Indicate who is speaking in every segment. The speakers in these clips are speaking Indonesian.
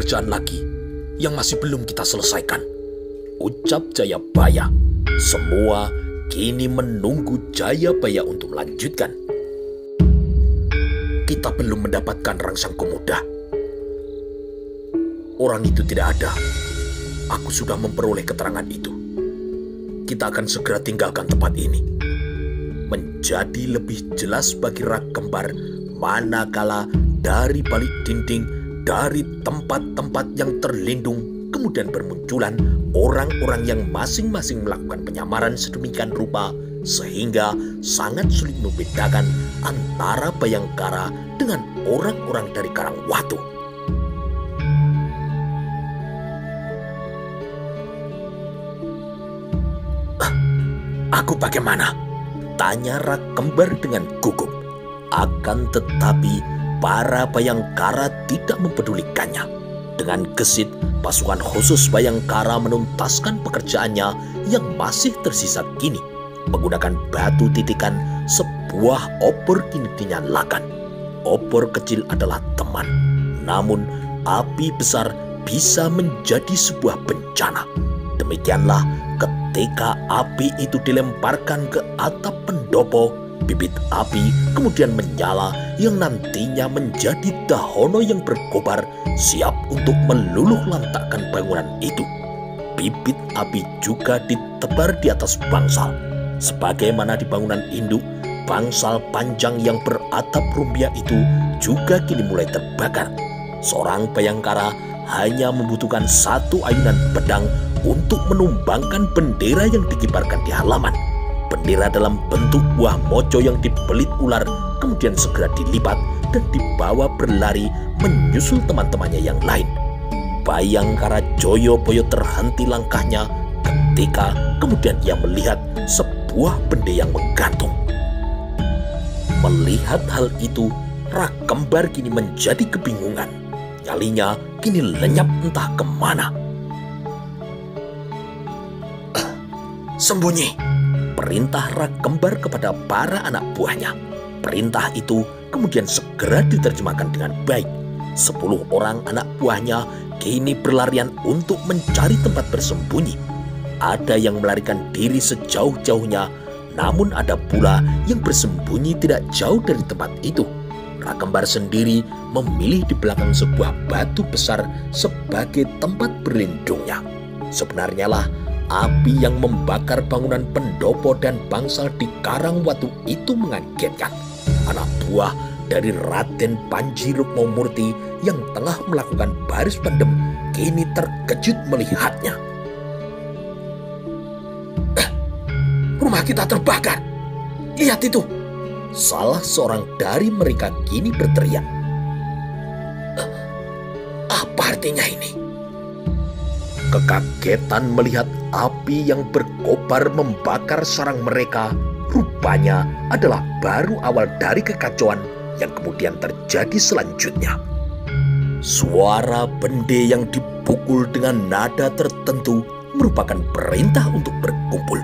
Speaker 1: pekerjaan lagi yang masih belum kita selesaikan, ucap Jayabaya. Semua kini menunggu Jayabaya untuk melanjutkan. Kita belum mendapatkan rangsang Gomuda. Orang itu tidak ada. Aku sudah memperoleh keterangan itu. Kita akan segera tinggalkan tempat ini. Menjadi lebih jelas bagi Rak Kembar manakala dari balik dinding, dari tempat-tempat yang terlindung, kemudian bermunculan orang-orang yang masing-masing melakukan penyamaran sedemikian rupa sehingga sangat sulit membedakan antara Bayangkara dengan orang-orang dari Karangwatu. Aku bagaimana? Tanya Rak Kembar dengan gugup. Akan tetapi para Bayangkara tidak mempedulikannya. Dengan gesit, pasukan khusus Bayangkara menuntaskan pekerjaannya yang masih tersisa kini. Menggunakan batu titikan, sebuah obor kini dinyalakan. Obor kecil adalah teman, namun api besar bisa menjadi sebuah bencana. Demikianlah ketika api itu dilemparkan ke atap pendopo, bibit api kemudian menyala yang nantinya menjadi dahono yang berkobar siap untuk meluluh lantakkan bangunan itu. Bibit api juga ditebar di atas bangsal. Sebagaimana di bangunan induk, bangsal panjang yang beratap rumbia itu juga kini mulai terbakar. Seorang Bayangkara hanya membutuhkan satu ayunan pedang untuk menumbangkan bendera yang dikibarkan di halaman. Bendera dalam bentuk buah moco yang dibelit ular kemudian segera dilipat dan dibawa berlari menyusul teman-temannya yang lain. Bayangkara Joyoboyo terhenti langkahnya ketika kemudian ia melihat sebuah bendera yang menggantung. Melihat hal itu, Rak Kembar kini menjadi kebingungan. Nyalinya kini lenyap entah kemana. Sembunyi, perintah Rak Kembar kepada para anak buahnya. Perintah itu kemudian segera diterjemahkan dengan baik. 10 orang anak buahnya kini berlarian untuk mencari tempat bersembunyi. Ada yang melarikan diri sejauh-jauhnya, namun ada pula yang bersembunyi tidak jauh dari tempat itu. Rak Kembar sendiri memilih di belakang sebuah batu besar sebagai tempat berlindungnya. Sebenarnya lah, api yang membakar bangunan pendopo dan bangsal di Karangwatu itu mengagetkan. Anak buah dari Raden Panji Rukmamurti yang tengah melakukan baris pendem kini terkejut melihatnya. Rumah kita terbakar. Lihat itu. Salah seorang dari mereka kini berteriak. Apa artinya ini? Kekagetan melihat api yang berkobar membakar sarang mereka rupanya adalah baru awal dari kekacauan yang kemudian terjadi selanjutnya. Suara bende yang dipukul dengan nada tertentu merupakan perintah untuk berkumpul.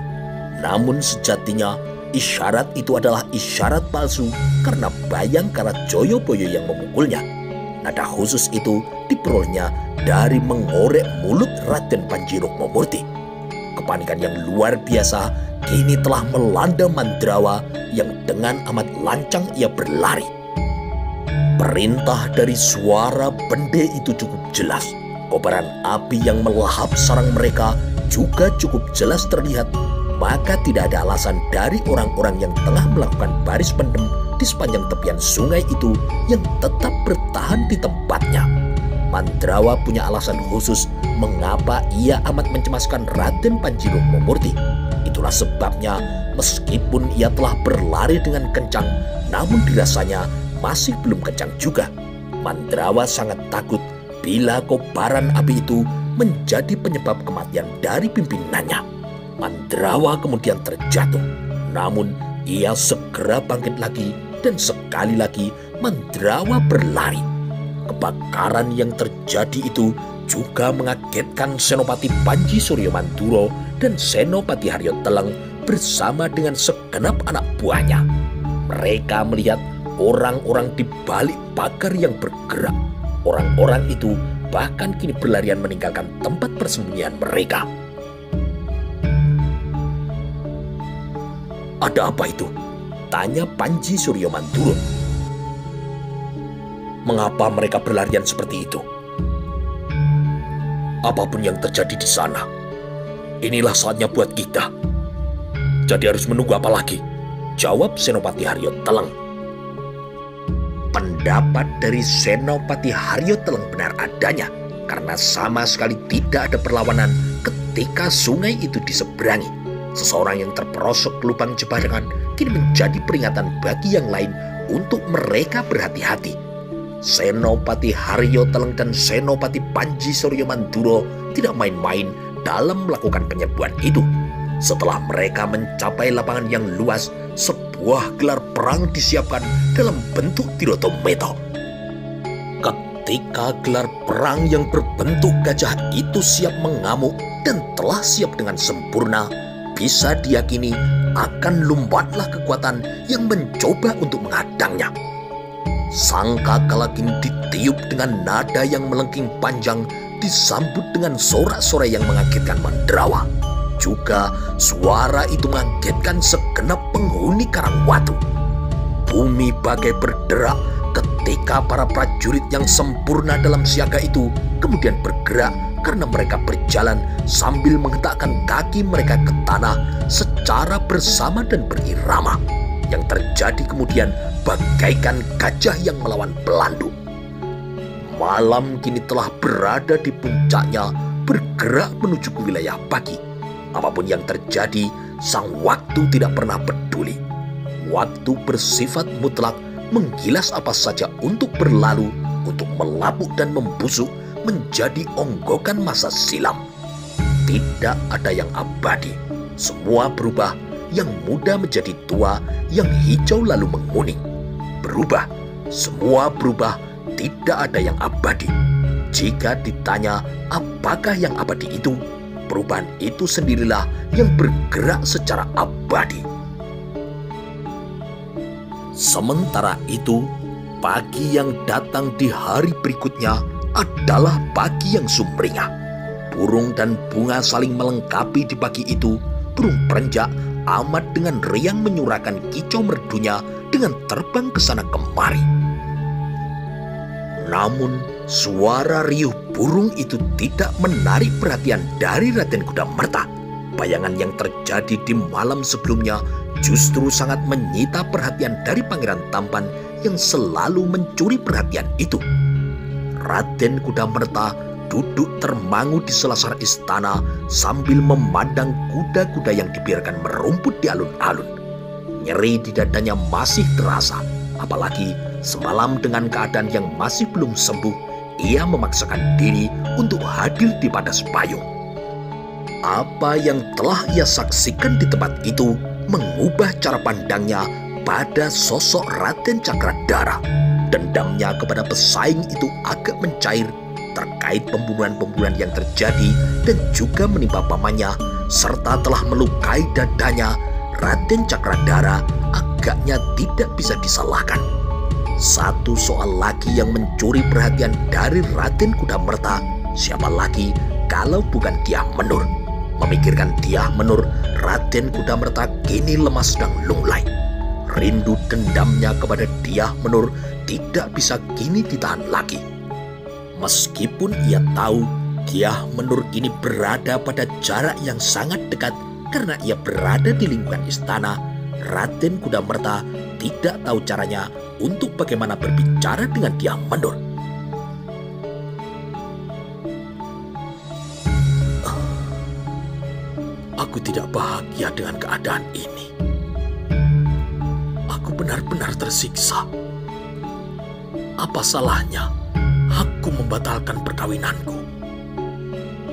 Speaker 1: Namun sejatinya isyarat itu adalah isyarat palsu karena Bayangkara Joyoboyo yang memukulnya. Nada khusus itu diperolehnya dari mengorek mulut Raden Panji Rukmamurti. Kepanikan yang luar biasa kini telah melanda Mandrawa yang dengan amat lancang ia berlari. Perintah dari suara bende itu cukup jelas. Kobaran api yang melahap sarang mereka juga cukup jelas terlihat. Maka tidak ada alasan dari orang-orang yang tengah melakukan baris pendem di sepanjang tepian sungai itu yang tetap bertahan di tempatnya. Mandrawa punya alasan khusus mengapa ia amat mencemaskan Raden Panji Rukmamurti. Itulah sebabnya meskipun ia telah berlari dengan kencang, namun dirasanya masih belum kencang juga. Mandrawa sangat takut bila kobaran api itu menjadi penyebab kematian dari pimpinannya. Mandrawa kemudian terjatuh, namun ia segera bangkit lagi dan sekali lagi Mandrawa berlari. Kebakaran yang terjadi itu juga mengagetkan Senopati Panji Suryomanturo dan Senopati Haryo Teleng bersama dengan segenap anak buahnya. Mereka melihat orang-orang di balik pagar yang bergerak. Orang-orang itu bahkan kini berlarian meninggalkan tempat persembunyian mereka. "Ada apa itu?" tanya Panji Suryomanturo. "Mengapa mereka berlarian seperti itu?" "Apapun yang terjadi di sana, inilah saatnya buat kita. Jadi harus menunggu apa lagi?" jawab Senopati Haryo Teleng. Pendapat dari Senopati Haryo Teleng benar adanya, karena sama sekali tidak ada perlawanan ketika sungai itu diseberangi. Seseorang yang terperosok ke lubang jebakan kini menjadi peringatan bagi yang lain untuk mereka berhati-hati. Senopati Haryo Teleng dan Senopati Panji Suryomanturo tidak main-main dalam melakukan penyerbuan itu. Setelah mereka mencapai lapangan yang luas, sebuah gelar perang disiapkan dalam bentuk Tiratometo. Ketika gelar perang yang berbentuk gajah itu siap mengamuk dan telah siap dengan sempurna, bisa diyakini akan lumbatlah kekuatan yang mencoba untuk menghadangnya. Sangkakala kini ditiup dengan nada yang melengking panjang, disambut dengan sorak-sorai yang mengagetkan Mandrawa. Juga suara itu mengagetkan segenap penghuni Karangwatu. Bumi bagai berderak ketika para prajurit yang sempurna dalam siaga itu kemudian bergerak, karena mereka berjalan sambil menghentakkan kaki mereka ke tanah secara bersama dan berirama. Yang terjadi kemudian bagaikan gajah yang melawan pelanduk. Malam kini telah berada di puncaknya, bergerak menuju ke wilayah pagi. Apapun yang terjadi, sang waktu tidak pernah peduli. Waktu bersifat mutlak, menggilas apa saja untuk berlalu, untuk melapuk dan membusuk menjadi onggokan masa silam. Tidak ada yang abadi, semua berubah. Yang muda menjadi tua, yang hijau lalu menguning. Berubah, semua berubah, tidak ada yang abadi. Jika ditanya apakah yang abadi itu, perubahan itu sendirilah yang bergerak secara abadi. Sementara itu, pagi yang datang di hari berikutnya adalah pagi yang sumringah. Burung dan bunga saling melengkapi di pagi itu. Burung perenjak amat dengan riang menyuarakan kicau merdunya dengan terbang ke sana kemari. Namun suara riuh burung itu tidak menarik perhatian dari Raden Kudamerta. Bayangan yang terjadi di malam sebelumnya justru sangat menyita perhatian dari Pangeran Tampan yang selalu mencuri perhatian itu. Raden Kudamerta duduk termangu di selasar istana sambil memandang kuda-kuda yang dibiarkan merumput di alun-alun. Nyeri di dadanya masih terasa, apalagi semalam dengan keadaan yang masih belum sembuh, ia memaksakan diri untuk hadir di Padas Payung. Apa yang telah ia saksikan di tempat itu mengubah cara pandangnya pada sosok Raden Cakradhara. Dendamnya kepada pesaing itu agak mencair terkait pembunuhan-pembunuhan yang terjadi dan juga menimpa pamannya, serta telah melukai dadanya. Raden Cakradhara agaknya tidak bisa disalahkan. Satu soal lagi yang mencuri perhatian dari Raden Kudamerta, siapa lagi kalau bukan Dyah Menur. Memikirkan Dyah Menur, Raden Kudamerta kini lemas dan lunglai. Rindu dendamnya kepada Dyah Menur tidak bisa kini ditahan lagi. Meskipun ia tahu Dyah Menur kini berada pada jarak yang sangat dekat karena ia berada di lingkungan istana, Raden Kudamerta tidak tahu caranya untuk bagaimana berbicara dengan Dyah Menur. Aku tidak bahagia dengan keadaan ini. Aku benar-benar tersiksa. Apa salahnya aku membatalkan perkawinanku?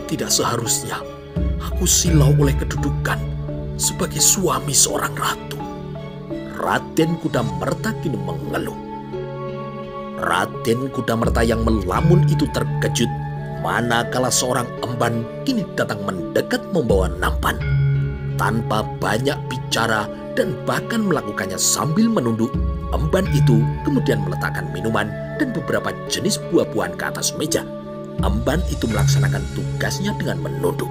Speaker 1: Tidak seharusnya aku silau oleh kedudukan sebagai suami seorang ratu. Raden Kudamerta kini mengeluh. Raden Kudamerta yang melamun itu terkejut manakala seorang emban kini datang mendekat membawa nampan. Tanpa banyak bicara dan bahkan melakukannya sambil menunduk, emban itu kemudian meletakkan minuman dan beberapa jenis buah-buahan ke atas meja. emban itu melaksanakan tugasnya dengan menunduk.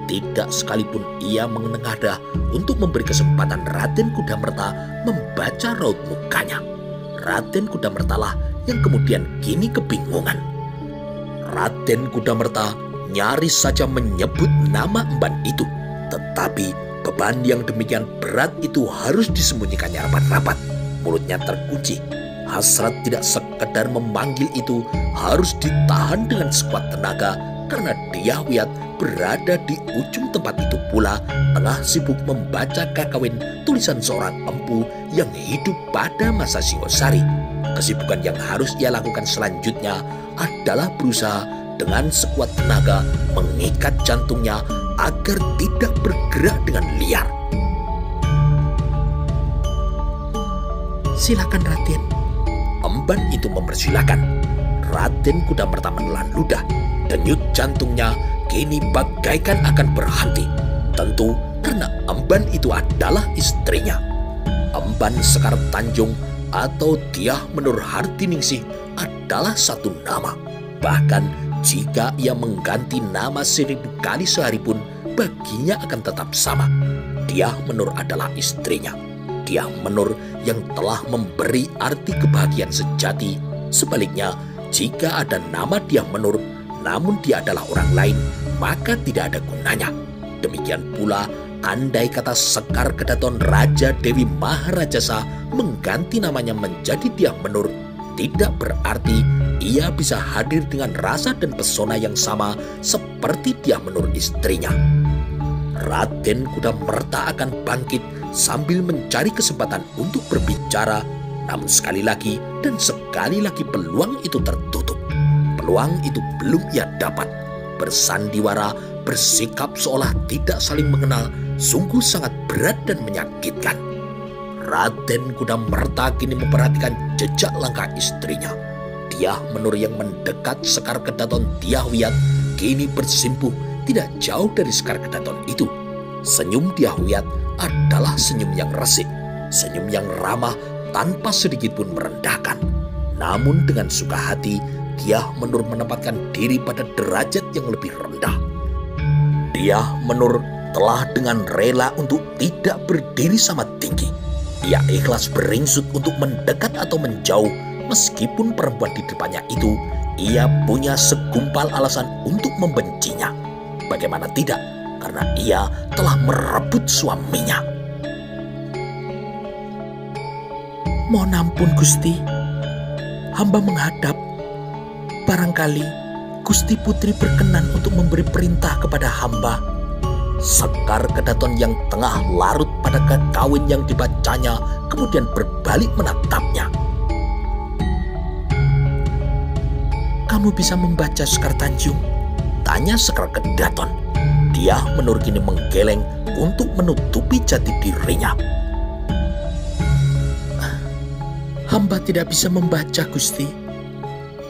Speaker 1: Tidak sekalipun ia menengadah untuk memberi kesempatan Raden Kudamerta membaca raut mukanya. Raden Kudamertalah yang kemudian kini kebingungan. Raden Kudamerta nyaris saja menyebut nama emban itu, tetapi beban yang demikian berat itu harus disembunyikannya rapat-rapat. Mulutnya terkunci. Hasrat tidak sekedar memanggil itu harus ditahan dengan sekuat tenaga karena Dyah Wiyat berada di ujung tempat itu pula tengah sibuk membaca kakawin tulisan seorang empu yang hidup pada masa Singosari. Kesibukan yang harus ia lakukan selanjutnya adalah berusaha dengan sekuat tenaga mengikat jantungnya agar tidak bergerak dengan liar. "Silakan Raden." Emban itu mempersilahkan. Raden Kudamerta menelan ludah. Denyut jantungnya kini bagaikan akan berhenti. Tentu karena emban itu adalah istrinya. Emban Sekar Tanjung atau Dyah Menur Hartiningsih adalah satu nama. Bahkan jika ia mengganti nama 1000 kali sehari pun baginya akan tetap sama. Dyah Menur adalah istrinya. Dyah Menur yang telah memberi arti kebahagiaan sejati. Sebaliknya, jika ada nama Dyah Menur namun dia adalah orang lain, maka tidak ada gunanya. Demikian pula andai kata Sekar Kedaton Raja Dewi Maharajasa mengganti namanya menjadi Dyah Menur, tidak berarti ia bisa hadir dengan rasa dan pesona yang sama seperti Dyah Menur istrinya. Raden Kudamerta akan bangkit sambil mencari kesempatan untuk berbicara, namun sekali lagi dan sekali lagi peluang itu tertutup. Peluang itu belum ia dapat. Bersandiwara, bersikap seolah tidak saling mengenal, sungguh sangat berat dan menyakitkan. Raden Kudamerta kini memperhatikan jejak langkah istrinya. Dyah Menur yang mendekat Sekar Kedaton Dyah Wiyat kini bersimpuh tidak jauh dari Sekar Kedaton itu. Senyum Dyah Wiyat adalah senyum yang resik, senyum yang ramah tanpa sedikit pun merendahkan. Namun dengan suka hati, Dyah Menur menempatkan diri pada derajat yang lebih rendah. Dyah Menur telah dengan rela untuk tidak berdiri sama tinggi. Ia ikhlas beringsut untuk mendekat atau menjauh, meskipun perempuan di depannya itu, ia punya segumpal alasan untuk membencinya. Bagaimana tidak? Karena ia telah merebut suaminya. "Mohon ampun Gusti, hamba menghadap. Barangkali Gusti Putri berkenan untuk memberi perintah kepada hamba." Sekar Kedaton yang tengah larut pada kakawin yang dibacanya kemudian berbalik menatapnya. "Kamu bisa membaca Sekar Tanjung?" tanya Sekar Kedaton. Dyah Menur kini menggeleng untuk menutupi jati dirinya. "Hamba tidak bisa membaca Gusti."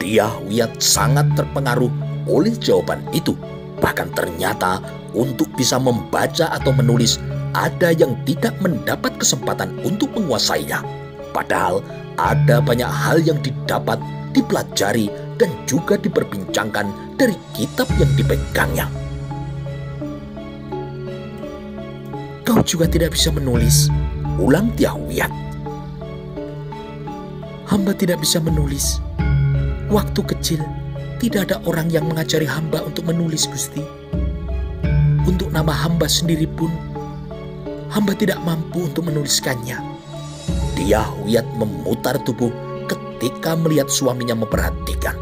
Speaker 1: Dyah Wiyat sangat terpengaruh oleh jawaban itu. Bahkan ternyata untuk bisa membaca atau menulis ada yang tidak mendapat kesempatan untuk menguasainya. Padahal ada banyak hal yang didapat, dipelajari, dan juga diperbincangkan dari kitab yang dipegangnya. "Kau juga tidak bisa menulis?" ulang Dyah Wiyat. "Hamba tidak bisa menulis. Waktu kecil tidak ada orang yang mengajari hamba untuk menulis Gusti. Untuk nama hamba sendiri pun hamba tidak mampu untuk menuliskannya." Dyah Wiyat memutar tubuh ketika melihat suaminya memperhatikan.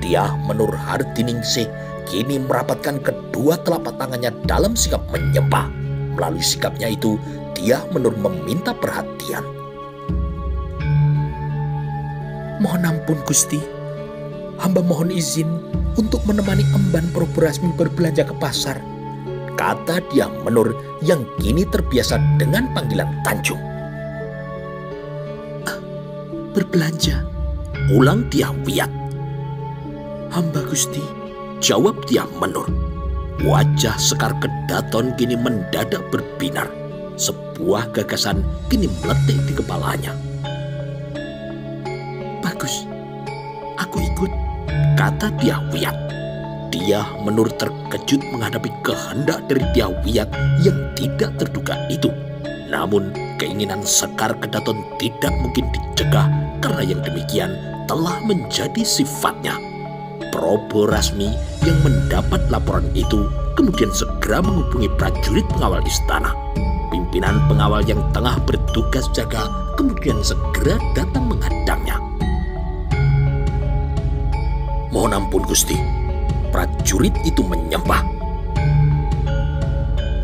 Speaker 1: Dyah Menur Hartiningsih kini merapatkan kedua telapak tangannya dalam sikap menyembah. Melalui sikapnya itu, Dyah Menur meminta perhatian. "Mohon ampun Gusti, hamba mohon izin untuk menemani emban Prabu Rasmi berbelanja ke pasar," kata Dyah Menur yang kini terbiasa dengan panggilan Tanjung. "Berbelanja?" ulang Dyah Wiyat. "Hamba Gusti," jawab Dyah Menur. Wajah Sekar Kedaton kini mendadak berbinar. Sebuah gagasan kini meletik di kepalanya. "Bagus, aku ikut," kata Dyah Wiyat. Dia menurut terkejut menghadapi kehendak dari Dyah Wiyat yang tidak terduga itu. Namun keinginan Sekar Kedaton tidak mungkin dicegah karena yang demikian telah menjadi sifatnya. Prabu Rasmi yang mendapat laporan itu kemudian segera menghubungi prajurit pengawal istana. Pimpinan pengawal yang tengah bertugas jaga kemudian segera datang menghadangnya. "Mohon ampun Gusti," prajurit itu menyembah.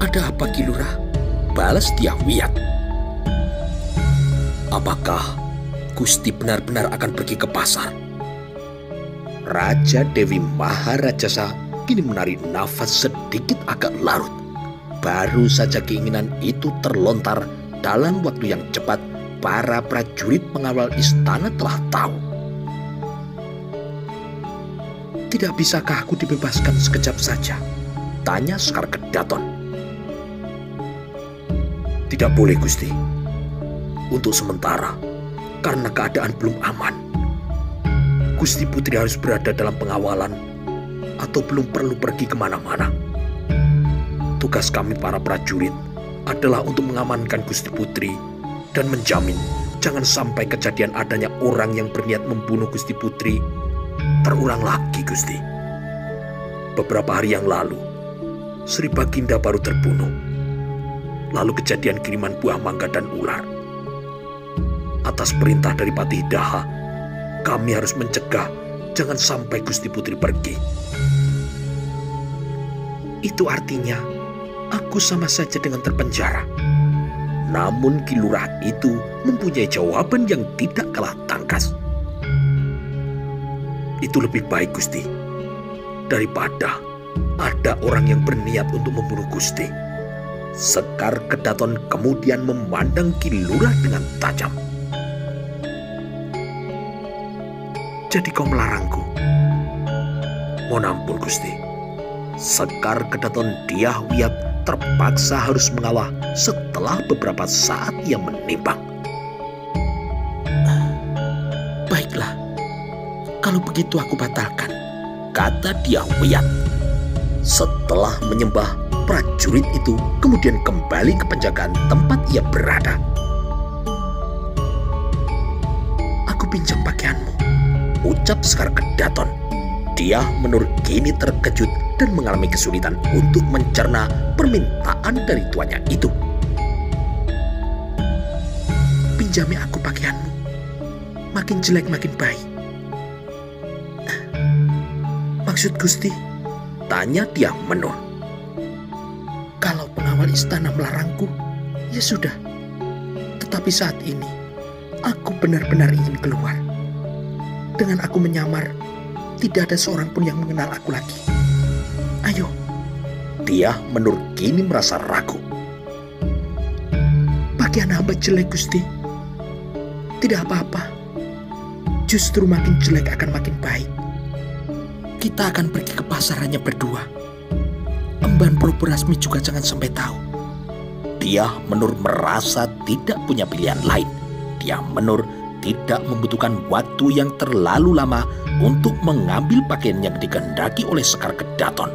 Speaker 1: "Ada apa Ki Lurah?" balas Dyah Wiyat. "Apakah Gusti benar-benar akan pergi ke pasar?" Raja Dewi Maharajasa kini menarik nafas sedikit agak larut. Baru saja keinginan itu terlontar, dalam waktu yang cepat para prajurit pengawal istana telah tahu. "Tidak bisakah aku dibebaskan sekejap saja?" tanya Sekar Kedaton. "Tidak boleh Gusti. Untuk sementara, karena keadaan belum aman. Gusti Putri harus berada dalam pengawalan atau belum perlu pergi kemana-mana. Tugas kami para prajurit adalah untuk mengamankan Gusti Putri dan menjamin jangan sampai kejadian adanya orang yang berniat membunuh Gusti Putri terulang lagi Gusti. Beberapa hari yang lalu, Sri Baginda baru terbunuh. Lalu kejadian kiriman buah mangga dan ular. Atas perintah dari Patih Daha, kami harus mencegah jangan sampai Gusti Putri pergi." "Itu artinya aku sama saja dengan terpenjara." Namun Ki Lurah itu mempunyai jawaban yang tidak kalah tangkas. "Itu lebih baik Gusti, daripada ada orang yang berniat untuk membunuh Gusti." Sekar Kedaton kemudian memandang Ki Lurah dengan tajam. "Jadi kau melarangku?" "Mohon ampun Gusti." Sekar Kedaton Dyah Wiyat terpaksa harus mengalah setelah beberapa saat ia menimbang. "Baiklah, kalau begitu aku batalkan," kata Dyah Wiyat. Setelah menyembah, prajurit itu kemudian kembali ke penjagaan tempat ia berada. "Aku pinjam pakaianmu," ucap Sekar Kedaton. Dyah Menur kini terkejut dan mengalami kesulitan untuk mencerna permintaan dari tuannya itu. "Pinjami aku pakaianmu. Makin jelek makin baik." "Maksud Gusti?" tanya Dyah Menur. "Kalau pengawal istana melarangku, ya sudah. Tetapi saat ini, aku benar-benar ingin keluar. Dengan aku menyamar, tidak ada seorang pun yang mengenal aku lagi. Ayo." Dyah Menur kini merasa ragu. "Pakaian hamba jelek Gusti." "Tidak apa-apa. Justru makin jelek akan makin baik. Kita akan pergi ke pasar hanya berdua. Emban Prabu Rasmi juga jangan sampai tahu." Dyah Menur merasa tidak punya pilihan lain. Dyah Menur tidak membutuhkan waktu yang terlalu lama untuk mengambil pakaian yang dikehendaki oleh Sekar Kedaton.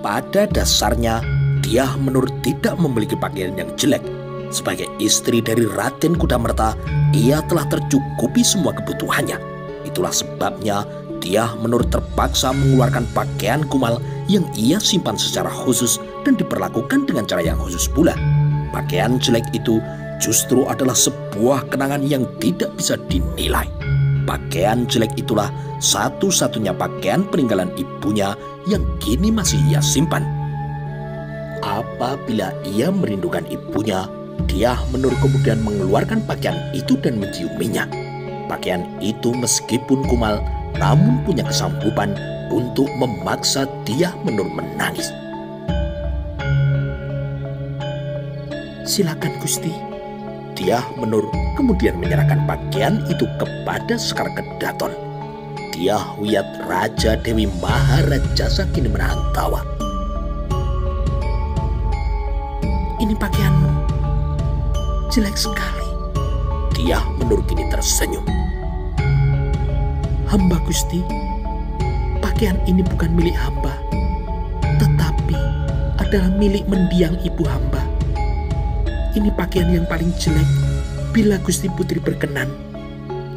Speaker 1: Pada dasarnya, Dyah Menur tidak memiliki pakaian yang jelek. Sebagai istri dari Raden Kudamerta, ia telah tercukupi semua kebutuhannya. Itulah sebabnya Dyah Menur terpaksa mengeluarkan pakaian kumal yang ia simpan secara khusus dan diperlakukan dengan cara yang khusus pula. Pakaian jelek itu justru adalah sebuah kenangan yang tidak bisa dinilai. Pakaian jelek itulah satu-satunya pakaian peninggalan ibunya yang kini masih ia simpan. Apabila ia merindukan ibunya, Dyah Menur kemudian mengeluarkan pakaian itu dan menciuminya. Pakaian itu meskipun kumal, namun punya kesanggupan untuk memaksa Dyah Menur menangis. "Silakan Gusti." Dyah Menur kemudian menyerahkan pakaian itu kepada Sekar Kedaton. Dyah Wiyat Raja Dewi Maharajasa kini menahan tawa. "Ini pakaianmu. Jelek sekali." Dyah Menur kini tersenyum. "Hamba Gusti, pakaian
Speaker 2: pakaian ini bukan milik hamba, tetapi adalah milik mendiang ibu hamba. Ini pakaian yang paling jelek bila Gusti Putri berkenan.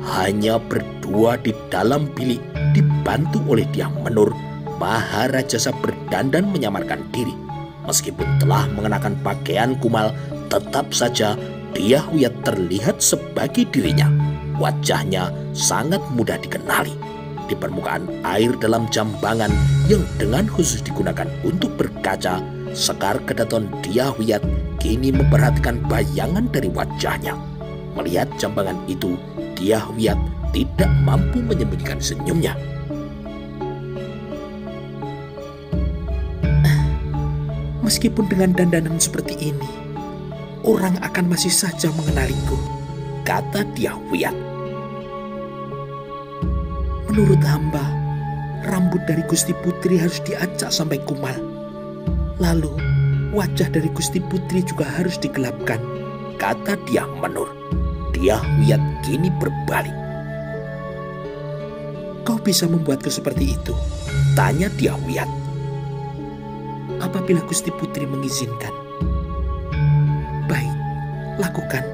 Speaker 1: Hanya berdua di dalam bilik dibantu oleh Dyah Menur, Maharajasa berdandan menyamarkan diri. Meskipun telah mengenakan pakaian kumal, tetap saja Dyah Wiyat terlihat sebagai dirinya. Wajahnya sangat mudah dikenali. Di permukaan air dalam jambangan yang dengan khusus digunakan untuk berkaca, Sekar Kedaton Dyah Wiyat kini memperhatikan bayangan dari wajahnya. Melihat jambangan itu, Dyah Wiyat tidak mampu menyembunyikan senyumnya.
Speaker 2: Meskipun dengan dandanan seperti ini, orang akan masih saja mengenaliku,
Speaker 1: kata Dyah Wiyat.
Speaker 2: Menurut hamba, rambut dari Gusti Putri harus diacak sampai kumal. Lalu, wajah dari Gusti Putri juga harus digelapkan,
Speaker 1: kata Dyah Menur. Dyah Wiyat kini berbalik.
Speaker 2: Kau bisa membuatku seperti itu?
Speaker 1: Tanya Dyah Wiyat.
Speaker 2: Apabila Gusti Putri mengizinkan. Baik, lakukan.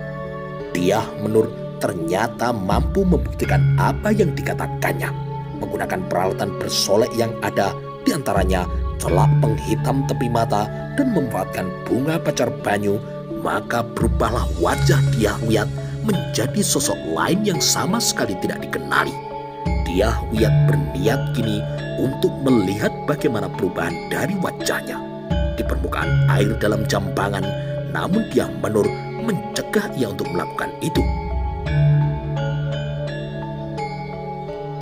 Speaker 1: Dyah Menur ternyata mampu membuktikan apa yang dikatakannya. Menggunakan peralatan bersolek yang ada, diantaranya celak penghitam tepi mata dan memanfaatkan bunga pacar banyu, maka berubahlah wajah Dyah Wiyat menjadi sosok lain yang sama sekali tidak dikenali. Dyah Wiyat berniat kini untuk melihat bagaimana perubahan dari wajahnya. Di permukaan air dalam jambangan, namun Dyah Menur mencegah ia untuk melakukan itu.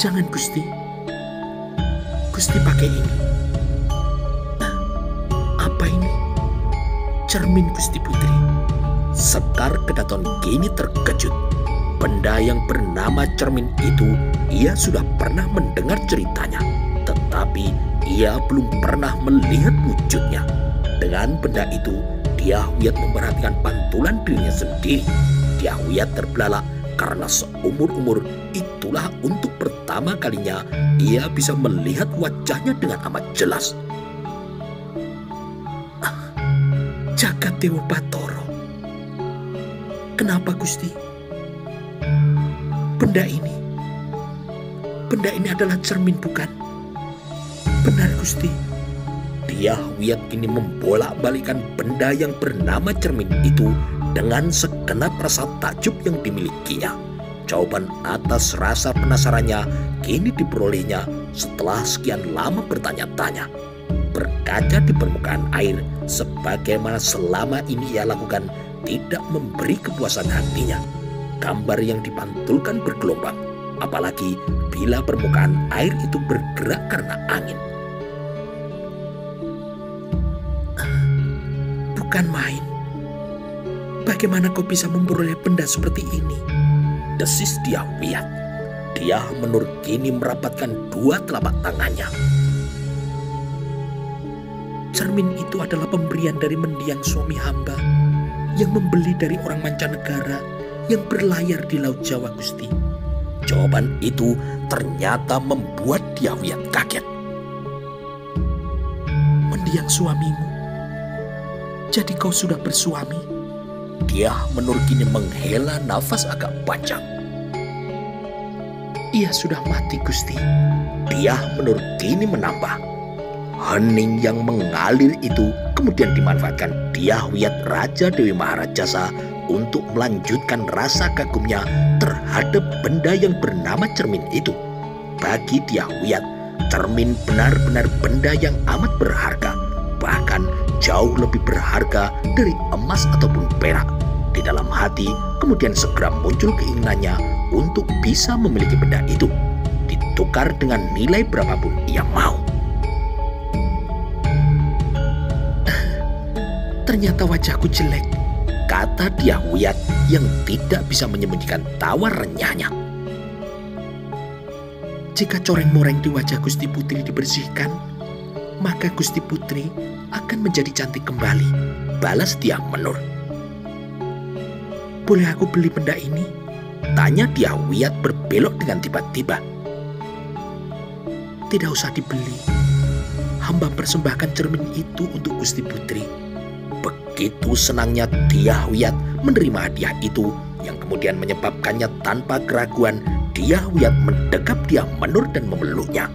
Speaker 2: Jangan Gusti. Gusti pakai ini. Apa ini? Cermin Gusti Putri.
Speaker 1: Sekar Kedaton kini terkejut. Benda yang bernama cermin itu ia sudah pernah mendengar ceritanya, tetapi ia belum pernah melihat wujudnya. Dengan benda itu, Dyah Wiyat memperhatikan pantulan dirinya sendiri. Dyah Wiyat terbelalak karena seumur-umur itulah untuk pertama kalinya ia bisa melihat wajahnya dengan amat jelas.
Speaker 2: Jagat Dewa Batara. Kenapa Gusti? Benda ini adalah cermin bukan? Benar Gusti.
Speaker 1: Dyah Wiyat kini membolak-balikan benda yang bernama cermin itu dengan segenap rasa takjub yang dimilikinya. Jawaban atas rasa penasarannya kini diperolehnya setelah sekian lama bertanya-tanya. Berkaca di permukaan air, sebagaimana selama ini ia lakukan, tidak memberi kepuasan hatinya. Gambar yang dipantulkan bergelombang, apalagi bila permukaan air itu bergerak karena angin.
Speaker 2: Bukan main. Bagaimana kau bisa memperoleh benda seperti ini?
Speaker 1: Desis Dyah Wiyat. Dyah Menur kini merapatkan dua telapak tangannya.
Speaker 2: Cermin itu adalah pemberian dari mendiang suami hamba yang membeli dari orang mancanegara yang berlayar di Laut Jawa Gusti.
Speaker 1: Jawaban itu ternyata membuat Dyah Wiyat kaget.
Speaker 2: Mendiang suamimu? Jadi kau sudah bersuami?
Speaker 1: Dyah Menur kini menghela nafas agak panjang.
Speaker 2: Ia sudah mati Gusti.
Speaker 1: Dyah Menur kini menambah. Hening yang mengalir itu kemudian dimanfaatkan Dyah Wiyat Raja Dewi Maharajasa untuk melanjutkan rasa kagumnya terhadap benda yang bernama cermin itu. Bagi Dyah Wiyat, cermin benar-benar benda yang amat berharga, bahkan jauh lebih berharga dari emas ataupun perak. Di dalam hati kemudian segera muncul keinginannya untuk bisa memiliki benda itu, ditukar dengan nilai berapapun ia mau.
Speaker 2: Ternyata wajahku jelek,
Speaker 1: kata Dyah Wiyat yang tidak bisa menyembunyikan tawa renyahnya.
Speaker 2: Jika coreng-moreng di wajah Gusti Putri dibersihkan, maka Gusti Putri akan menjadi cantik kembali,
Speaker 1: balas Dyah Menur.
Speaker 2: Boleh aku beli benda ini?
Speaker 1: Tanya Dyah Wiyat berbelok dengan tiba-tiba.
Speaker 2: Tidak usah dibeli. Hamba persembahkan cermin itu untuk Gusti Putri.
Speaker 1: Begitu senangnya Dyah Wiyat menerima hadiah itu, yang kemudian menyebabkannya tanpa keraguan Dyah Wiyat mendekap Dyah Menur dan memeluknya.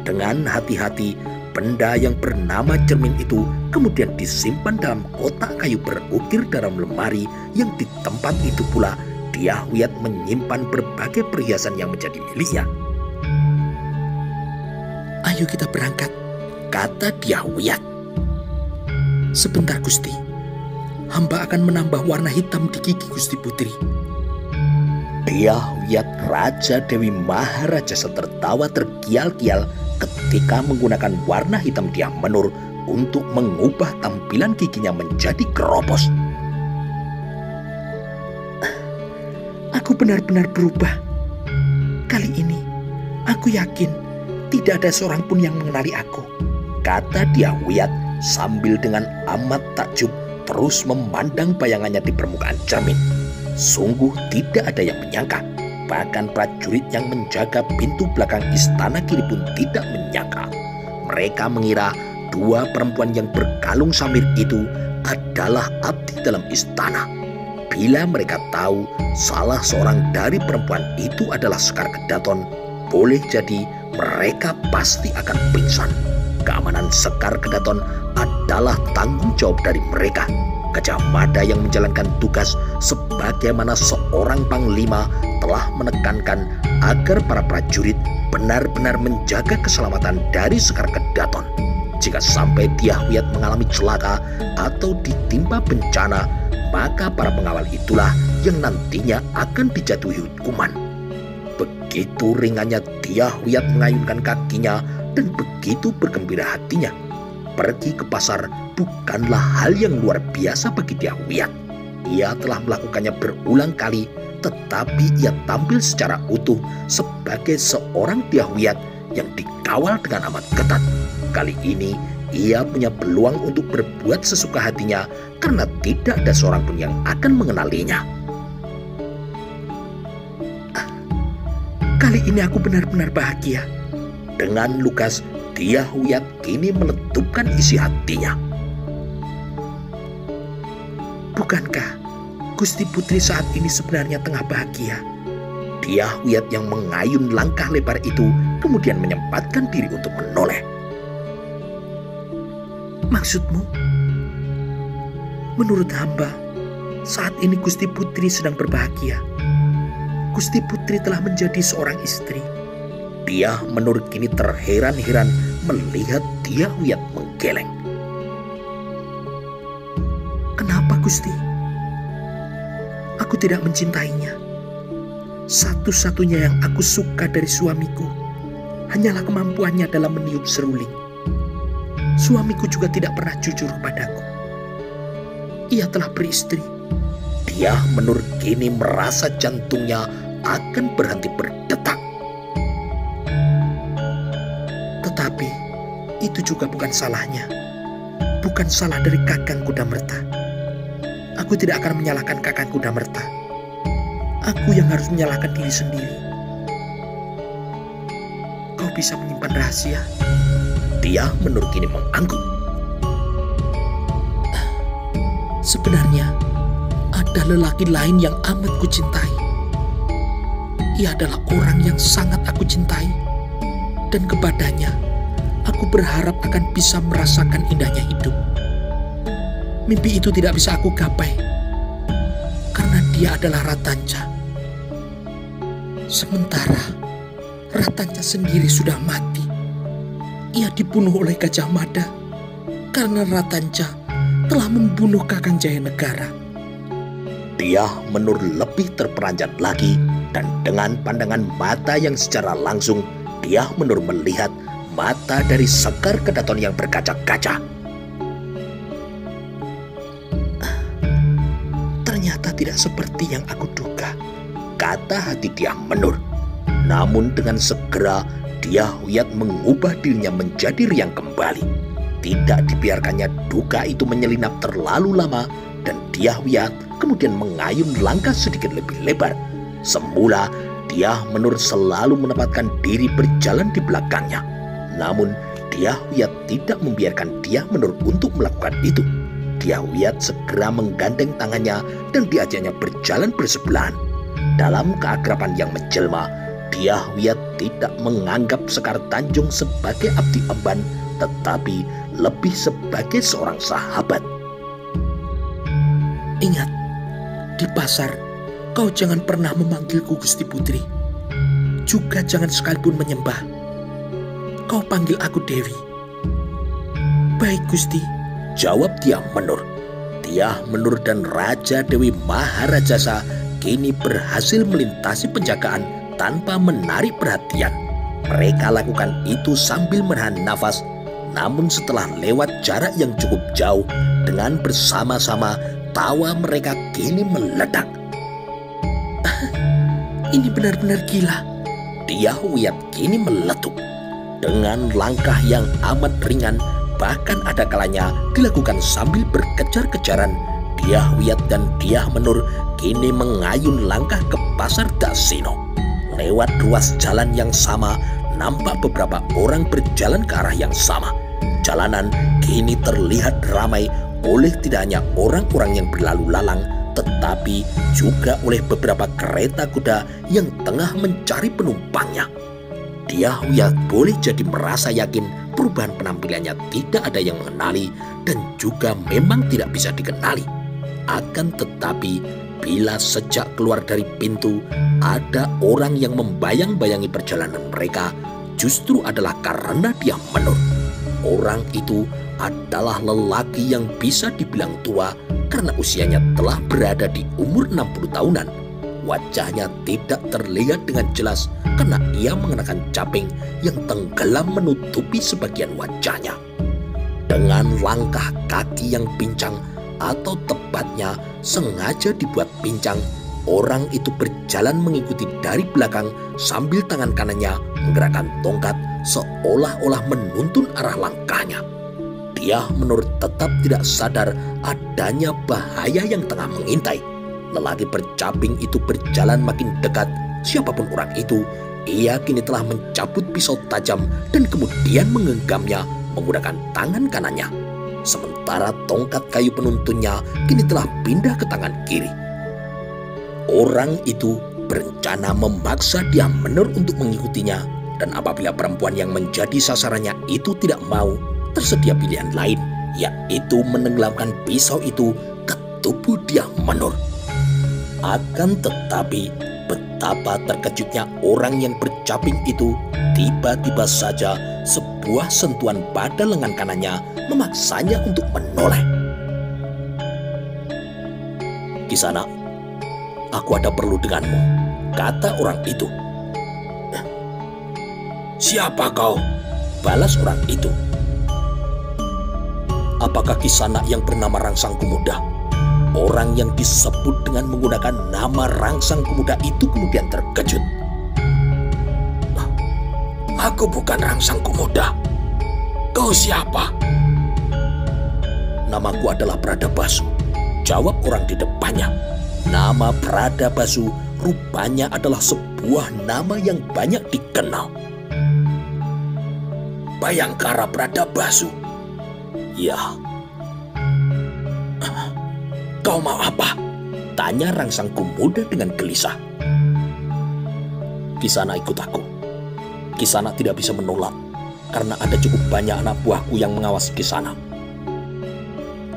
Speaker 1: Dengan hati-hati, benda yang bernama cermin itu kemudian disimpan dalam kotak kayu berukir dalam lemari, yang di tempat itu pula Dyah Wiyat menyimpan berbagai perhiasan yang menjadi miliknya.
Speaker 2: Ayo kita berangkat,
Speaker 1: Kata Dyah Wiyat.
Speaker 2: Sebentar Gusti, hamba akan menambah warna hitam di gigi Gusti Putri.
Speaker 1: Dyah Wiyat Raja Dewi Maharaja tertawa terkial-kial ketika menggunakan warna hitam Dyah Menur untuk mengubah tampilan giginya menjadi keropos.
Speaker 2: Aku benar-benar berubah. Kali ini, aku yakin tidak ada seorang pun yang mengenali aku,
Speaker 1: kata Dyah Wiyat sambil dengan amat takjub terus memandang bayangannya di permukaan cermin. Sungguh tidak ada yang menyangka, bahkan prajurit yang menjaga pintu belakang istana kiri pun tidak menyangka. Mereka mengira dua perempuan yang berkalung samir itu adalah abdi dalam istana. Bila mereka tahu salah seorang dari perempuan itu adalah Sekar Kedaton, boleh jadi mereka pasti akan pingsan. Keamanan Sekar Kedaton adalah tanggung jawab dari mereka. Gajah Mada yang menjalankan tugas sebagaimana seorang panglima telah menekankan agar para prajurit benar-benar menjaga keselamatan dari Sekar Kedaton. Jika sampai Dyah Wiyat mengalami celaka atau ditimpa bencana, maka para pengawal itulah yang nantinya akan dijatuhi hukuman. Begitu ringannya Dyah Wiyat mengayunkan kakinya dan begitu bergembira hatinya. Pergi ke pasar bukanlah hal yang luar biasa bagi Dyah Wiyat. Ia telah melakukannya berulang kali, tetapi ia tampil secara utuh sebagai seorang Dyah Wiyat yang dikawal dengan amat ketat. Kali ini ia punya peluang untuk berbuat sesuka hatinya karena tidak ada seorang pun yang akan mengenalinya.
Speaker 2: Kali ini aku benar-benar bahagia.
Speaker 1: Dengan lugas, Dyah Wiyat kini meletupkan isi hatinya.
Speaker 2: Bukankah Gusti Putri saat ini sebenarnya tengah bahagia?
Speaker 1: Dyah Wiyat yang mengayun langkah lebar itu kemudian menyempatkan diri untuk menoleh.
Speaker 2: Maksudmu? Menurut hamba, saat ini Gusti Putri sedang berbahagia. Gusti Putri telah menjadi seorang istri.
Speaker 1: Dyah Menur kini terheran-heran melihat Dyah Wiyat menggeleng.
Speaker 2: Kenapa Gusti? Aku tidak mencintainya. Satu-satunya yang aku suka dari suamiku hanyalah kemampuannya dalam meniup seruling. Suamiku juga tidak pernah jujur padaku. Ia telah beristri.
Speaker 1: Dyah Menur kini merasa jantungnya akan berhenti berdetak.
Speaker 2: Tetapi itu juga bukan salahnya. Bukan salah dari Kakang Kudamerta. Aku tidak akan menyalahkan Kakang Kudamerta. Aku yang harus menyalahkan diri sendiri. Kau bisa menyimpan rahasia?
Speaker 1: Dyah Menur kini mengangguk.
Speaker 2: Sebenarnya ada lelaki lain yang amat kucintai. Ia adalah orang yang sangat aku cintai, dan kepadanya aku berharap akan bisa merasakan indahnya hidup. Mimpi itu tidak bisa aku gapai karena dia adalah Ratanca. Sementara Ratanca sendiri sudah mati. Ia dibunuh oleh Gajah Mada karena Ratanca telah membunuh Kakang Jayanegara.
Speaker 1: Dyah Menur lebih terperanjat lagi, dan dengan pandangan mata yang secara langsung Dyah Menur melihat mata dari Sekar Kedaton yang berkaca-kaca.
Speaker 2: Ternyata tidak seperti yang aku duga,
Speaker 1: kata hati Dyah Menur. Namun dengan segera Dyah Wiyat mengubah dirinya menjadi riang kembali. Tidak dibiarkannya duka itu menyelinap terlalu lama, dan Dyah Wiyat kemudian mengayun langkah sedikit lebih lebar. Semula Dyah Menur selalu menempatkan diri berjalan di belakangnya. Namun Dyahwiyat tidak membiarkan Dyah Menur untuk melakukan itu. Dyahwiyat segera menggandeng tangannya dan diajaknya berjalan bersebelahan. Dalam keakraban yang menjelma, Dyahwiyat tidak menganggap Sekar Tanjung sebagai abdi emban, tetapi lebih sebagai seorang sahabat.
Speaker 2: Ingat, di pasar kau jangan pernah memanggilku Gusti Putri. Juga jangan sekalipun menyembah. Kau panggil aku Dewi. Baik Gusti,
Speaker 1: jawab Dyah Menur. Dyah Menur dan Raja Dewi Maharajasa kini berhasil melintasi penjagaan tanpa menarik perhatian. Mereka lakukan itu sambil menahan nafas. Namun setelah lewat jarak yang cukup jauh, dengan bersama-sama tawa mereka kini meledak.
Speaker 2: Ini benar-benar gila.
Speaker 1: Dyahwiyat kini meletup. Dengan langkah yang amat ringan, bahkan ada kalanya dilakukan sambil berkejar-kejaran, Dyahwiyat dan Dyah Menur kini mengayun langkah ke pasar Dasino. Lewat ruas jalan yang sama, nampak beberapa orang berjalan ke arah yang sama. Jalanan kini terlihat ramai oleh tidak hanya orang-orang yang berlalu lalang, tetapi juga oleh beberapa kereta kuda yang tengah mencari penumpangnya. Dyahwiyat boleh jadi merasa yakin perubahan penampilannya tidak ada yang mengenali dan juga memang tidak bisa dikenali. Akan tetapi, bila sejak keluar dari pintu ada orang yang membayang-bayangi perjalanan mereka, justru adalah karena Dyah Menur. Orang itu adalah lelaki yang bisa dibilang tua karena usianya telah berada di umur 60 tahunan. Wajahnya tidak terlihat dengan jelas karena ia mengenakan caping yang tenggelam menutupi sebagian wajahnya. Dengan langkah kaki yang pincang, atau tepatnya sengaja dibuat pincang, orang itu berjalan mengikuti dari belakang sambil tangan kanannya menggerakkan tongkat seolah-olah menuntun arah langkahnya. Dyah Menur tetap tidak sadar adanya bahaya yang tengah mengintai. Lelaki bercaping itu berjalan makin dekat. Siapapun orang itu, ia kini telah mencabut pisau tajam dan kemudian menggenggamnya menggunakan tangan kanannya. Sementara tongkat kayu penuntunnya kini telah pindah ke tangan kiri. Orang itu berencana memaksa Dyah Menur untuk mengikutinya, dan apabila perempuan yang menjadi sasarannya itu tidak mau, tersedia pilihan lain, yaitu menenggelamkan pisau itu ke tubuh Dyah Menur. Akan tetapi, betapa terkejutnya orang yang bercaping itu, tiba-tiba saja sebuah sentuhan pada lengan kanannya memaksanya untuk menoleh. "Kisana, aku ada perlu denganmu," kata orang itu. "Siapa kau?" balas orang itu. "Apakah Kisana yang bernama Rangsang Kumuda?" Orang yang disebut dengan menggunakan nama Rangsang Kumuda itu kemudian terkejut. "Aku bukan Rangsang Kumuda. Kau siapa?" "Namaku adalah Pradabasu," jawab orang di depannya. Nama Pradabasu rupanya adalah sebuah nama yang banyak dikenal. "Bayangkara Pradabasu?" "Ya." "Kau mau apa?" tanya Rangsang Kumuda dengan gelisah. "Kisana ikut aku. Kisana tidak bisa menolak karena ada cukup banyak anak buahku yang mengawasi Kisana.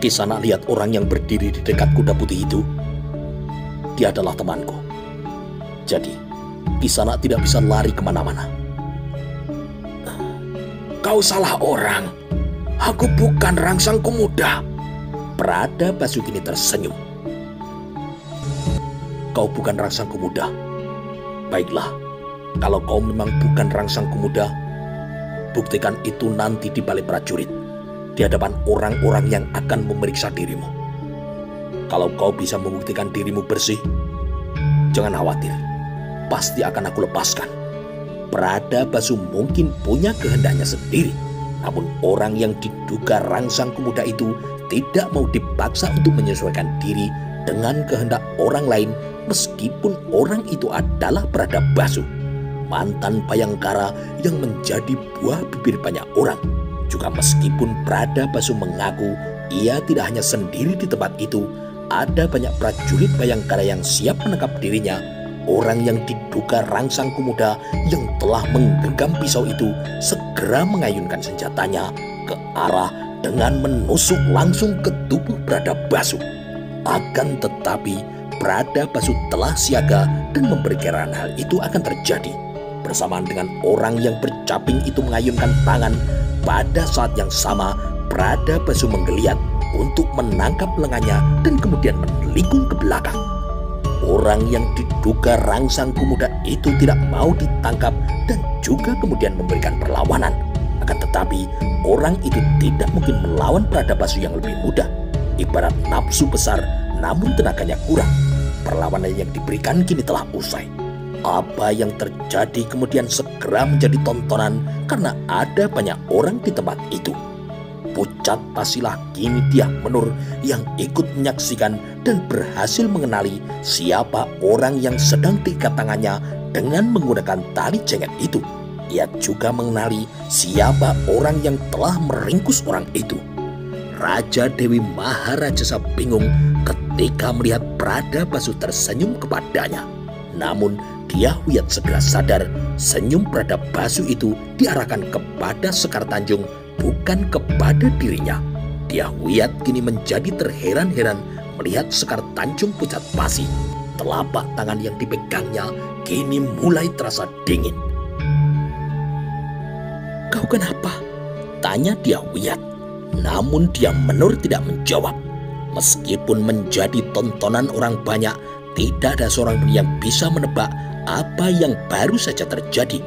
Speaker 1: Kisana lihat orang yang berdiri di dekat kuda putih itu. Dia adalah temanku. Jadi, Kisana tidak bisa lari kemana-mana." "Kau salah orang. Aku bukan Rangsang Kumuda." Pradabasu kini tersenyum. "Kau bukan Rangsang Kumuda. Baiklah, kalau kau memang bukan Rangsang Kumuda, buktikan itu nanti di balai prajurit, di hadapan orang-orang yang akan memeriksa dirimu. Kalau kau bisa membuktikan dirimu bersih, jangan khawatir, pasti akan aku lepaskan." Pradabasu mungkin punya kehendaknya sendiri, namun orang yang diduga Rangsang Kumuda itu tidak mau dipaksa untuk menyesuaikan diri dengan kehendak orang lain, meskipun orang itu adalah Pradabasu. mantan Bayangkara yang menjadi buah bibir banyak orang. Juga meskipun Bradabasa mengaku ia tidak hanya sendiri di tempat itu, ada banyak prajurit Bayangkara yang siap menangkap dirinya. Orang yang diduga Rangsang Pemuda yang telah menggenggam pisau itu segera mengayunkan senjatanya ke arah dengan menusuk langsung ke tubuh Bradabasa. Akan tetapi Bradabasa telah siaga dan memperkirakan hal itu akan terjadi. Bersamaan dengan orang yang bercaping itu mengayunkan tangan, pada saat yang sama Bradabasa menggeliat untuk menangkap lengannya dan kemudian menelikung ke belakang. Orang yang diduga Rangsang Pemuda itu tidak mau ditangkap dan juga kemudian memberikan perlawanan. Akan tetapi orang itu tidak mungkin melawan Bradabasa yang lebih mudah. Ibarat nafsu besar namun tenaganya kurang. Perlawanan yang diberikan kini telah usai. Apa yang terjadi kemudian segera menjadi tontonan karena ada banyak orang di tempat itu. Pucat Pasilah kini Dyah Menur yang ikut menyaksikan dan berhasil mengenali siapa orang yang sedang diikat tangannya dengan menggunakan tali jenggot itu. Ia juga mengenali siapa orang yang telah meringkus orang itu. Raja Dewi Maharajasa bingung ketika melihat Bradabasa tersenyum kepadanya. Namun Dyah Wiyat segera sadar senyum Bradabasa itu diarahkan kepada Sekar Tanjung, bukan kepada dirinya. Dyah Wiyat kini menjadi terheran-heran melihat Sekar Tanjung pucat pasi. Telapak tangan yang dipegangnya kini mulai terasa dingin. "Kau kenapa?" tanya Dyah Wiyat. Namun Dyah Menur tidak menjawab. Meskipun menjadi tontonan orang banyak, tidak ada seorang pun yang bisa menebak apa yang baru saja terjadi.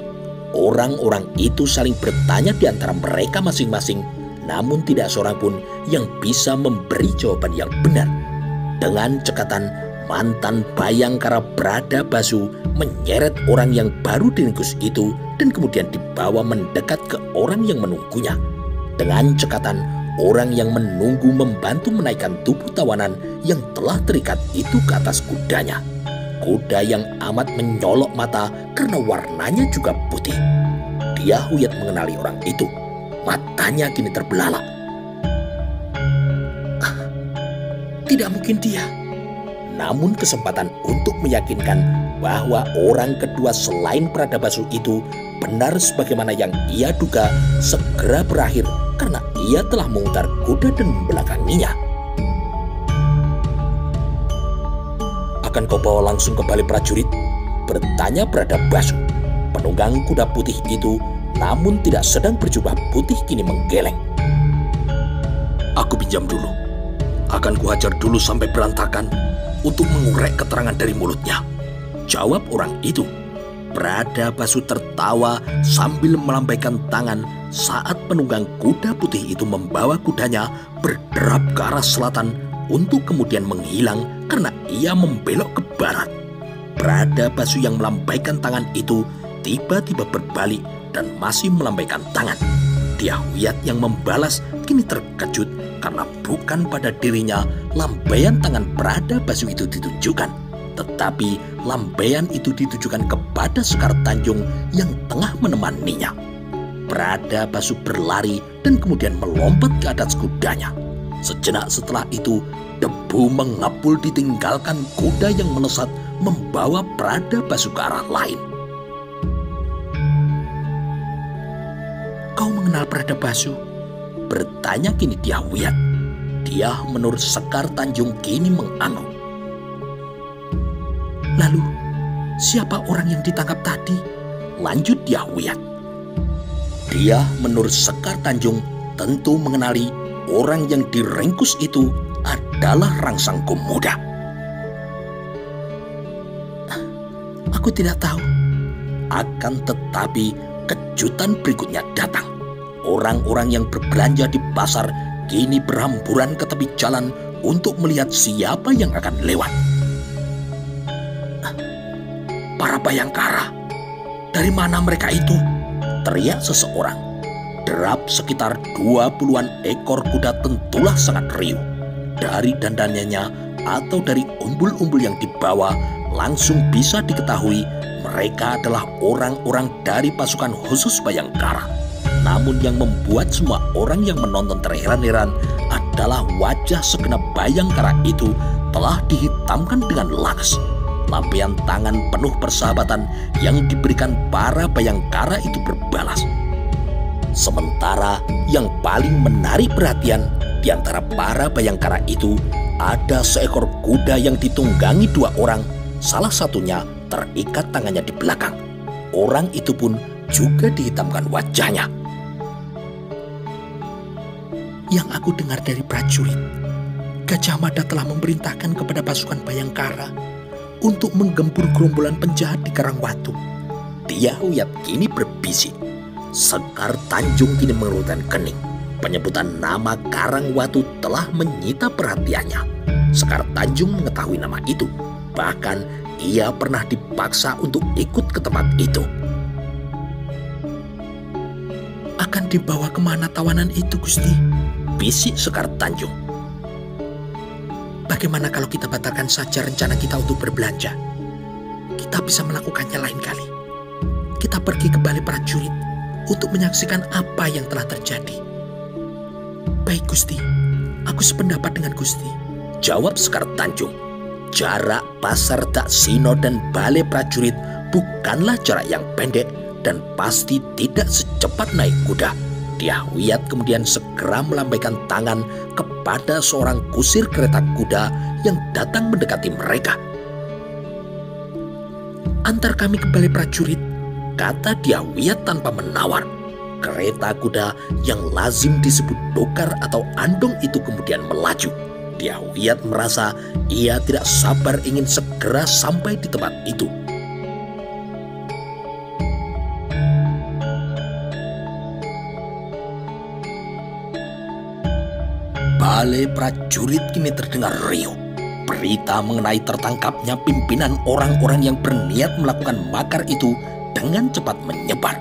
Speaker 1: Orang-orang itu saling bertanya di antara mereka masing-masing, namun tidak seorang pun yang bisa memberi jawaban yang benar. Dengan cekatan, mantan Bayangkara Bradabasa menyeret orang yang baru diringkus itu dan kemudian dibawa mendekat ke orang yang menunggunya. Dengan cekatan, orang yang menunggu membantu menaikkan tubuh tawanan yang telah terikat itu ke atas kudanya. Kuda yang amat menyolok mata karena warnanya juga putih. Dyah Wiyat mengenali orang itu. Matanya kini terbelalak. Tidak mungkin dia. Namun kesempatan untuk meyakinkan bahwa orang kedua selain Bradabasa itu benar sebagaimana yang ia duga segera berakhir karena ia telah memutar kuda dan membelakanginya. "Akan kau bawa langsung ke balai prajurit?" bertanya Bradabasa. Penunggang kuda putih itu namun tidak sedang berjubah putih kini menggeleng. "Aku pinjam dulu. Akan kuhajar dulu sampai berantakan untuk mengurek keterangan dari mulutnya," jawab orang itu. Bradabasa tertawa sambil melambaikan tangan saat penunggang kuda putih itu membawa kudanya berderap ke arah selatan untuk kemudian menghilang karena ia membelok ke barat. Bradabasa yang melambaikan tangan itu tiba-tiba berbalik dan masih melambaikan tangan. Dyah Wiyat yang membalas kini terkejut karena bukan pada dirinya lambaian tangan Bradabasa itu ditujukan, tetapi lambaian itu ditujukan kepada Sekar Tanjung yang tengah menemaninya. Bradabasa berlari dan kemudian melompat ke atas kudanya. Sejenak setelah itu, debu mengepul ditinggalkan kuda yang melesat membawa Bradabasa ke arah lain. "Kau mengenal Bradabasa?" bertanya kini Dyah Wiyat. Dyah Menur Sekar Tanjung kini mengangguk. "Lalu, siapa orang yang ditangkap tadi?" lanjut Dyah Wiyat. Dyah Menur Sekar Tanjung tentu mengenali orang yang diringkus itu adalah Rangsang Pemuda. "Aku tidak tahu." Akan tetapi kejutan berikutnya datang. Orang-orang yang berbelanja di pasar kini berhamburan ke tepi jalan untuk melihat siapa yang akan lewat. "Para Bayangkara, dari mana mereka itu?" teriak seseorang. Derap sekitar 20-an ekor kuda tentulah sangat riuh. Dari dandanannya atau dari umbul-umbul yang dibawa langsung bisa diketahui mereka adalah orang-orang dari pasukan khusus Bhayangkara. Namun yang membuat semua orang yang menonton terheran-heran adalah wajah segenap Bhayangkara itu telah dihitamkan dengan laras. Lambaian tangan penuh persahabatan yang diberikan para Bhayangkara itu berbalas. Sementara yang paling menarik perhatian di antara para Bhayangkara itu ada seekor kuda yang ditunggangi 2 orang. Salah satunya terikat tangannya di belakang. Orang itu pun juga dihitamkan wajahnya.
Speaker 2: Yang aku dengar dari prajurit, Gajah Mada telah memerintahkan kepada pasukan Bhayangkara untuk menggempur gerombolan penjahat di Karangwatu.
Speaker 1: Dyahuyat kini berbisik. Sekar Tanjung kini mengerutkan kening. Penyebutan nama Karangwatu telah menyita perhatiannya. Sekar Tanjung mengetahui nama itu. Bahkan ia pernah dipaksa untuk ikut ke tempat itu.
Speaker 2: Akan dibawa kemana tawanan itu, Gusti?
Speaker 1: Bisik Sekar Tanjung.
Speaker 2: Bagaimana kalau kita batalkan saja rencana kita untuk berbelanja? Kita bisa melakukannya lain kali. Kita pergi ke balai prajurit untuk menyaksikan apa yang telah terjadi. Baik, Gusti. Aku sependapat dengan Gusti,
Speaker 1: jawab Sekar Tanjung. Jarak pasar Daksina dan balai prajurit bukanlah jarak yang pendek dan pasti tidak secepat naik kuda. Dyahuyat kemudian segera melambaikan tangan kepada seorang kusir kereta kuda yang datang mendekati mereka.
Speaker 2: Antar kami ke balai prajurit,
Speaker 1: kata Dyahuyat tanpa menawar. Kereta kuda yang lazim disebut dokar atau andong itu kemudian melaju. Dyahuyat merasa ia tidak sabar ingin segera sampai di tempat itu. Balai prajurit kini terdengar riuh. Berita mengenai tertangkapnya pimpinan orang-orang yang berniat melakukan makar itu dengan cepat menyebar.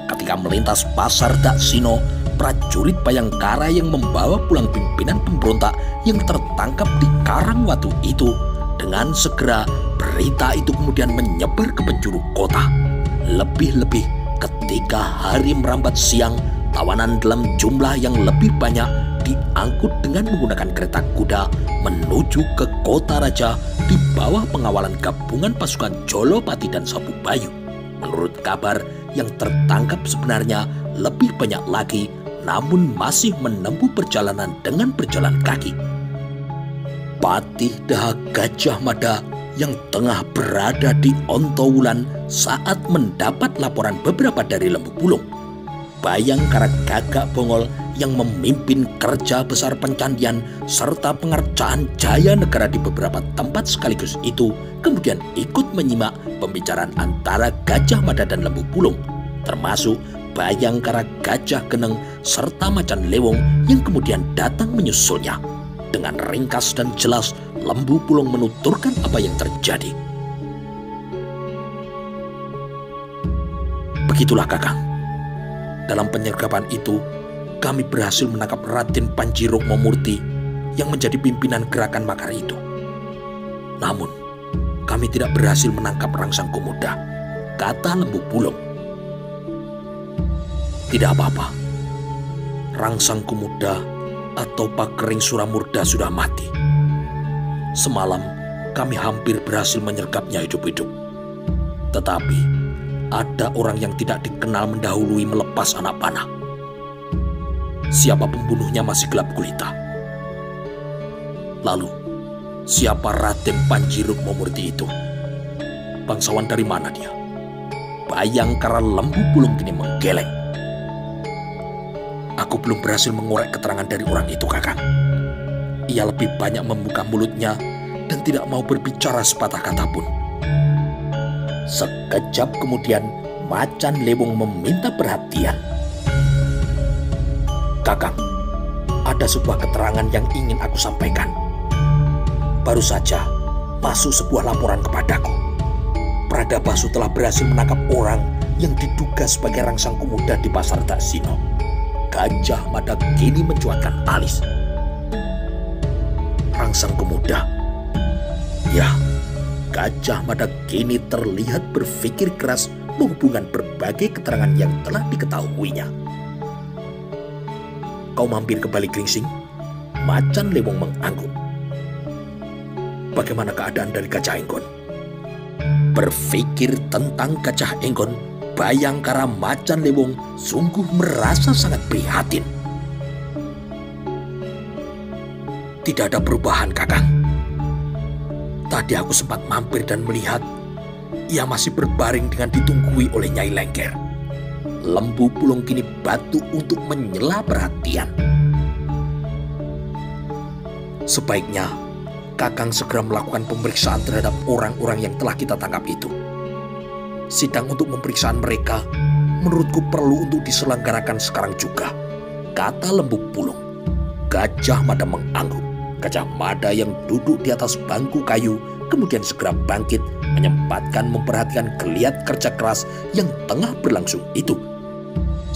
Speaker 1: Ketika melintas pasar Daksina, prajurit Bhayangkara yang membawa pulang pimpinan pemberontak yang tertangkap di Karangwatu itu, dengan segera berita itu kemudian menyebar ke penjuru kota. Lebih-lebih ketika hari merambat siang, tawanan dalam jumlah yang lebih banyak diangkut dengan menggunakan kereta kuda menuju ke kota raja di bawah pengawalan gabungan pasukan Jolopati dan Sabubayu. Menurut kabar, yang tertangkap sebenarnya lebih banyak lagi, namun masih menempuh perjalanan dengan berjalan kaki. Patih Daha Gajah Mada yang tengah berada di Ontowulan saat mendapat laporan beberapa dari Lembu Bulung. Bhayangkara Gagak Bongol yang memimpin kerja besar pencandian serta pengerjaan jaya negara di beberapa tempat sekaligus itu kemudian ikut menyimak pembicaraan antara Gajah Mada dan Lembu Bulung, termasuk Bhayangkara Gajah Geneng serta Macan Lewong yang kemudian datang menyusulnya. Dengan ringkas dan jelas, Lembu Bulung menuturkan apa yang terjadi. Begitulah Kakang. Dalam penyergapan itu, kami berhasil menangkap Raden Panji Rukmamurti yang menjadi pimpinan gerakan makar itu. Namun, kami tidak berhasil menangkap Rangsang Komoda, kata Lembu Bulung. Tidak apa-apa. Rangsang Komoda atau Pakering Suramurda sudah mati. Semalam kami hampir berhasil menyergapnya hidup-hidup. Tetapi ada orang yang tidak dikenal mendahului melepas anak panah. Siapa pembunuhnya masih gelap gulita. Lalu, siapa Raden Panji Rukmamurti itu? Bangsawan dari mana dia? Bhayangkara Lembu Bulung kini menggeleng. Aku belum berhasil mengorek keterangan dari orang itu, Kakang. Ia lebih banyak membuka mulutnya dan tidak mau berbicara sepatah kata pun. Sekejap kemudian, Macan Lewong meminta perhatian. Kakang, ada sebuah keterangan yang ingin aku sampaikan. Baru saja masuk sebuah laporan kepadaku. Pradabasu telah berhasil menangkap orang yang diduga sebagai Rangsang Komoda di pasar Daksina. Gajah Mada kini mencuatkan alis. Rangsang Komoda? Ya, Gajah Mada kini terlihat berpikir keras menghubungkan berbagai keterangan yang telah diketahuinya. "Kau mampir ke Bali Gringsing?" Macan Lewong mengangguk. "Bagaimana keadaan dari Gajah Enggon?" Berpikir tentang Gajah Enggon, Bayangkara Macan Lewong sungguh merasa sangat prihatin. "Tidak ada perubahan, Kakang. Tadi aku sempat mampir dan melihat ia masih berbaring dengan ditunggui oleh Nyai Lengger." Lembu Pulung kini batu untuk menyela perhatian. "Sebaiknya Kakang segera melakukan pemeriksaan terhadap orang-orang yang telah kita tangkap itu. Sidang untuk pemeriksaan mereka menurutku perlu untuk diselenggarakan sekarang juga," kata Lembu Pulung. Gajah Mada mengangguk. Gajah Mada yang duduk di atas bangku kayu kemudian segera bangkit menyempatkan memperhatikan geliat kerja keras yang tengah berlangsung itu.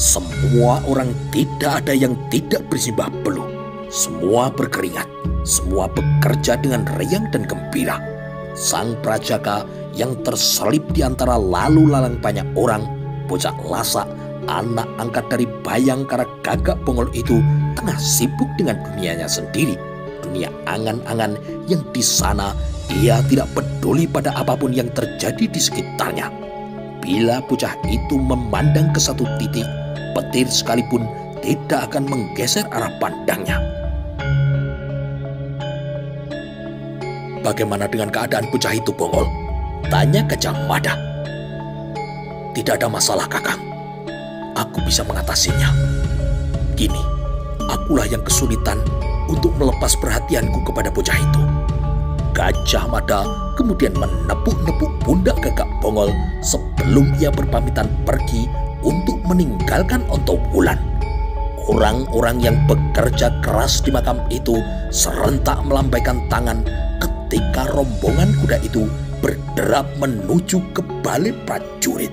Speaker 1: Semua orang, tidak ada yang tidak bersimbah peluh. Semua berkeringat, semua bekerja dengan riang dan gembira. Sang Prajaka yang terselip di antara lalu lalang banyak orang, bocah lasak, anak angkat dari Bayangkara Gagak Bongol itu tengah sibuk dengan dunianya sendiri. Dunia angan-angan yang di sana ia tidak peduli pada apapun yang terjadi di sekitarnya. Bila bocah itu memandang ke satu titik, petir sekalipun tidak akan menggeser arah pandangnya. "Bagaimana dengan keadaan bocah itu, Bongol?" tanya Gajah Mada. "Tidak ada masalah, Kakang. Aku bisa mengatasinya. Kini, akulah yang kesulitan untuk melepas perhatianku kepada bocah itu." Gajah Mada kemudian menepuk-nepuk pundak Gagak Bongol sebelum ia berpamitan pergi untuk meninggalkan Ontowulan. Orang-orang yang bekerja keras di makam itu serentak melambaikan tangan ketika rombongan kuda itu berderap menuju ke balai prajurit.